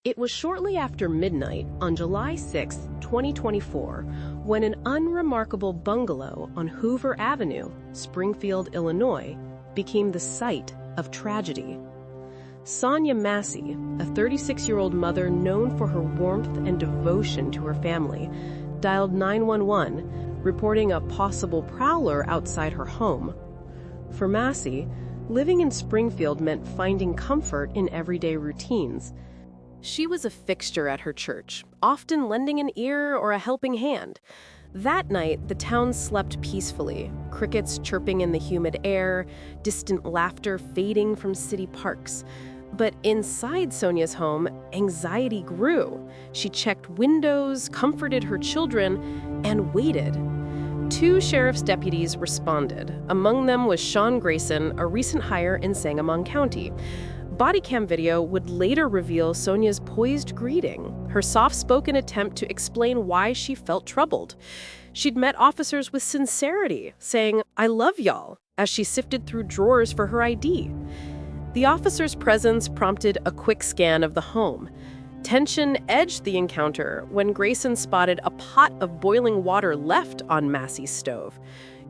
It was shortly after midnight on July 6, 2024, when an unremarkable bungalow on Hoover Avenue, Springfield, Illinois, became the site of tragedy. Sonya Massey, a 36-year-old mother known for her warmth and devotion to her family, dialed 911, reporting a possible prowler outside her home. For Massey, living in Springfield meant finding comfort in everyday routines. She was a fixture at her church, often lending an ear or a helping hand. That night, the town slept peacefully, crickets chirping in the humid air, distant laughter fading from city parks. But inside Sonya's home, anxiety grew. She checked windows, comforted her children, and waited. 2 sheriff's deputies responded. Among them was Sean Grayson, a recent hire in Sangamon County. Body cam video would later reveal Sonya's poised greeting, her soft-spoken attempt to explain why she felt troubled. She'd met officers with sincerity, saying, "I love y'all," as she sifted through drawers for her ID. The officer's presence prompted a quick scan of the home. Tension edged the encounter when Grayson spotted a pot of boiling water left on Massey's stove.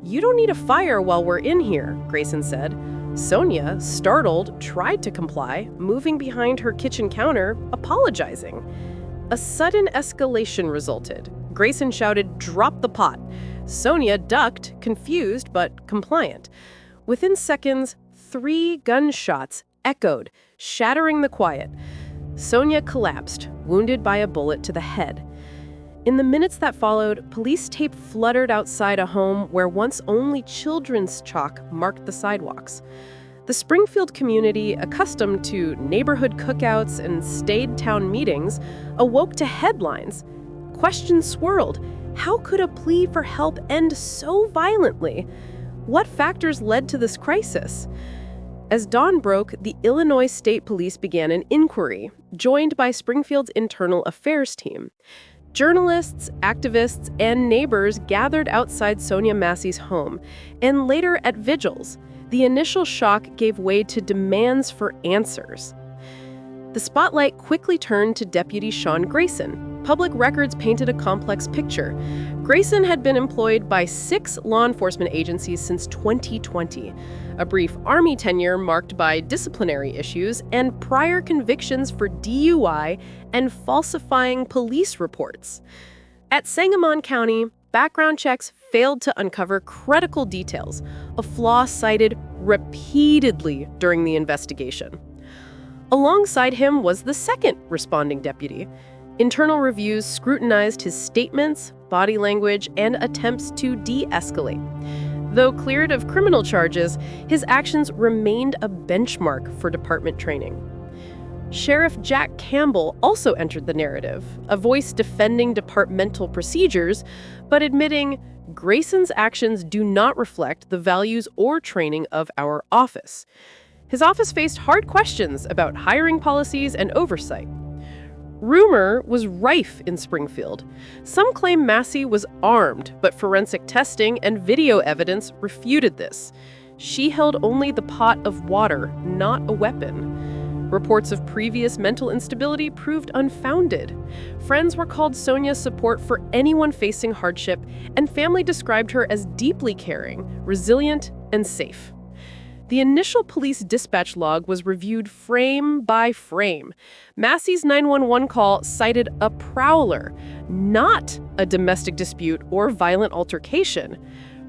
"You don't need a fire while we're in here," Grayson said. Sonya, startled, tried to comply, moving behind her kitchen counter, apologizing. A sudden escalation resulted. Grayson shouted, "Drop the pot." Sonya ducked, confused but compliant. Within seconds, 3 gunshots echoed, shattering the quiet. Sonya collapsed, wounded by a bullet to the head. In the minutes that followed, police tape fluttered outside a home where once only children's chalk marked the sidewalks. The Springfield community, accustomed to neighborhood cookouts and staid town meetings, awoke to headlines. Questions swirled. How could a plea for help end so violently? What factors led to this crisis? As dawn broke, the Illinois State Police began an inquiry, joined by Springfield's Internal Affairs team. Journalists, activists, and neighbors gathered outside Sonya Massey's home, and later at vigils. The initial shock gave way to demands for answers. The spotlight quickly turned to Deputy Sean Grayson. Public records painted a complex picture. Grayson had been employed by 6 law enforcement agencies since 2020, a brief Army tenure marked by disciplinary issues and prior convictions for DUI and falsifying police reports. At Sangamon County, background checks failed to uncover critical details, a flaw cited repeatedly during the investigation. Alongside him was the second responding deputy. Internal reviews scrutinized his statements, body language, and attempts to de-escalate. Though cleared of criminal charges, his actions remained a benchmark for department training. Sheriff Jack Campbell also entered the narrative, a voice defending departmental procedures, but admitting Grayson's actions do not reflect the values or training of our office. His office faced hard questions about hiring policies and oversight. Rumor was rife in Springfield. Some claim Massey was armed, but forensic testing and video evidence refuted this. She held only the pot of water, not a weapon. Reports of previous mental instability proved unfounded. Friends recalled Sonya's support for anyone facing hardship, and family described her as deeply caring, resilient, and safe. The initial police dispatch log was reviewed frame by frame. Massey's 911 call cited a prowler, not a domestic dispute or violent altercation.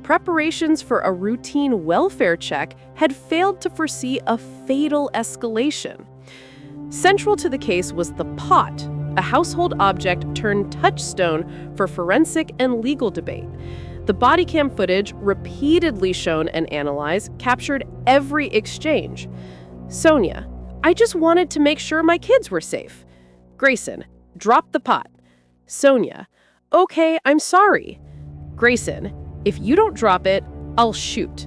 Preparations for a routine welfare check had failed to foresee a fatal escalation. Central to the case was the pot, a household object turned touchstone for forensic and legal debate. The body cam footage, repeatedly shown and analyzed, captured every exchange. Sonya, "I just wanted to make sure my kids were safe." Grayson, "Drop the pot." Sonya, "Okay, I'm sorry." Grayson, "If you don't drop it, I'll shoot."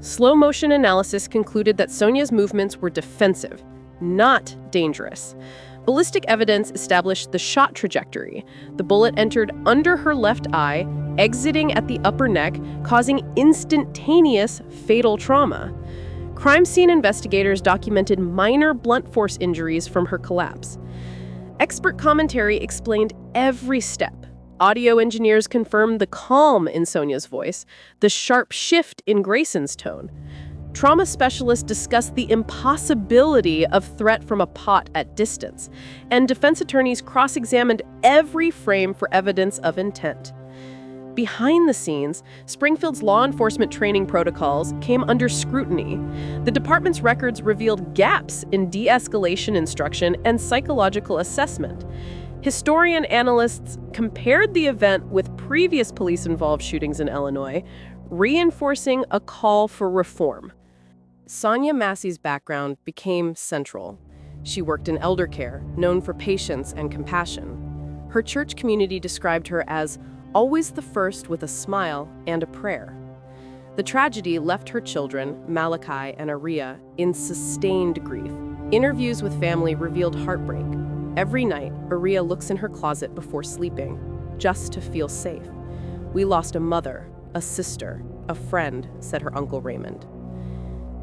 Slow motion analysis concluded that Sonya's movements were defensive, not dangerous. Ballistic evidence established the shot trajectory. The bullet entered under her left eye, exiting at the upper neck, causing instantaneous fatal trauma. Crime scene investigators documented minor blunt force injuries from her collapse. Expert commentary explained every step. Audio engineers confirmed the calm in Sonya's voice, the sharp shift in Grayson's tone. Trauma specialists discussed the impossibility of threat from a pot at distance, and defense attorneys cross-examined every frame for evidence of intent. Behind the scenes, Springfield's law enforcement training protocols came under scrutiny. The department's records revealed gaps in de-escalation instruction and psychological assessment. Historian analysts compared the event with previous police-involved shootings in Illinois, reinforcing a call for reform. Sonya Massey's background became central. She worked in elder care, known for patience and compassion. Her church community described her as always the first with a smile and a prayer. The tragedy left her children, Malachi and Aria, in sustained grief. Interviews with family revealed heartbreak. Every night, Aria looks in her closet before sleeping, just to feel safe. "We lost a mother, a sister, a friend," said her uncle Raymond.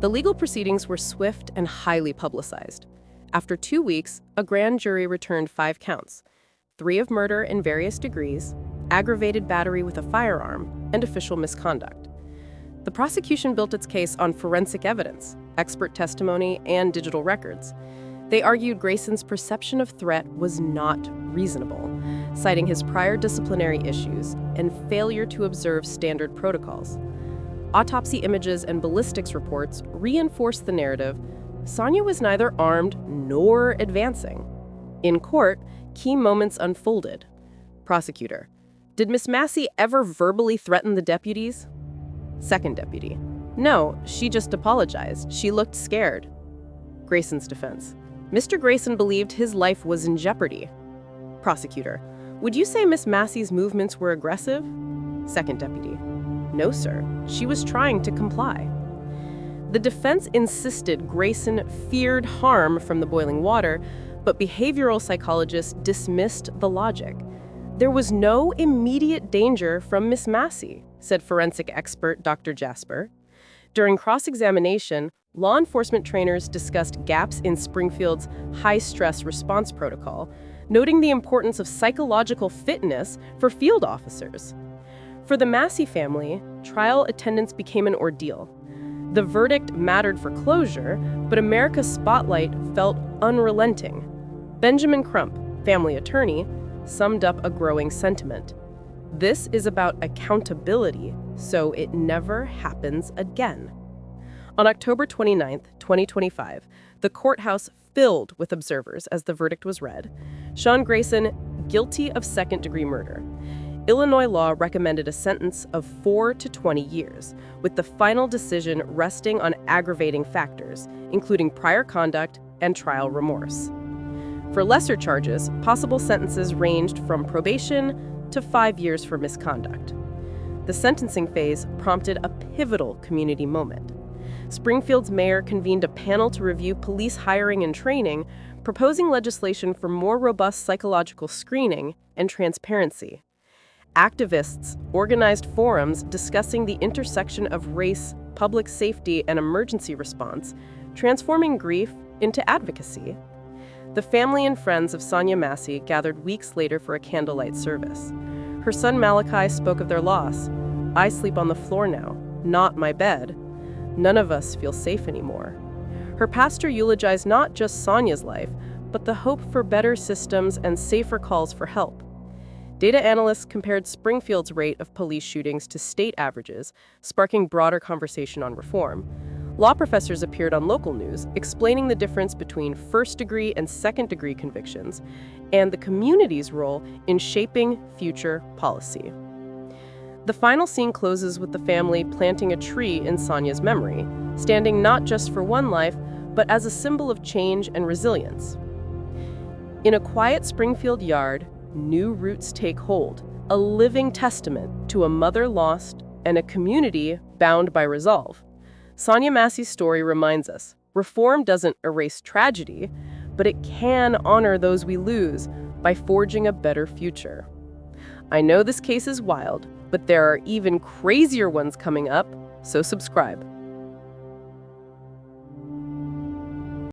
The legal proceedings were swift and highly publicized. After 2 weeks, a grand jury returned 5 counts, 3 of murder in various degrees, aggravated battery with a firearm, and official misconduct. The prosecution built its case on forensic evidence, expert testimony, and digital records. They argued Grayson's perception of threat was not reasonable, citing his prior disciplinary issues and failure to observe standard protocols. Autopsy images and ballistics reports reinforced the narrative Sonya was neither armed nor advancing. In court, key moments unfolded. Prosecutor: "Did Miss Massey ever verbally threaten the deputies?" Second deputy: "No, she just apologized. She looked scared." Grayson's defense: "Mr. Grayson believed his life was in jeopardy." Prosecutor: "Would you say Miss Massey's movements were aggressive?" Second deputy: "No, sir. She was trying to comply." The defense insisted Grayson feared harm from the boiling water, but behavioral psychologists dismissed the logic. "There was no immediate danger from Miss Massey," said forensic expert Dr. Jasper. During cross-examination, law enforcement trainers discussed gaps in Springfield's high-stress response protocol, noting the importance of psychological fitness for field officers. For the Massey family, trial attendance became an ordeal. The verdict mattered for closure, but America's spotlight felt unrelenting. Benjamin Crump, family attorney, summed up a growing sentiment. "This is about accountability, so it never happens again." On October 29, 2025, the courthouse filled with observers as the verdict was read. Sean Grayson, guilty of second-degree murder. Illinois law recommended a sentence of 4 to 20 years, with the final decision resting on aggravating factors, including prior conduct and trial remorse. For lesser charges, possible sentences ranged from probation to 5 years for misconduct. The sentencing phase prompted a pivotal community moment. Springfield's mayor convened a panel to review police hiring and training, proposing legislation for more robust psychological screening and transparency. Activists organized forums discussing the intersection of race, public safety, and emergency response, transforming grief into advocacy. The family and friends of Sonya Massey gathered weeks later for a candlelight service. Her son Malachi spoke of their loss. "I sleep on the floor now, not my bed. None of us feel safe anymore." Her pastor eulogized not just Sonya's life, but the hope for better systems and safer calls for help. Data analysts compared Springfield's rate of police shootings to state averages, sparking broader conversation on reform. Law professors appeared on local news, explaining the difference between first-degree and second-degree convictions, and the community's role in shaping future policy. The final scene closes with the family planting a tree in Sonya's memory, standing not just for one life, but as a symbol of change and resilience. In a quiet Springfield yard, new roots take hold, a living testament to a mother lost and a community bound by resolve. Sonya Massey's story reminds us, reform doesn't erase tragedy, but it can honor those we lose by forging a better future. I know this case is wild, but there are even crazier ones coming up, so subscribe.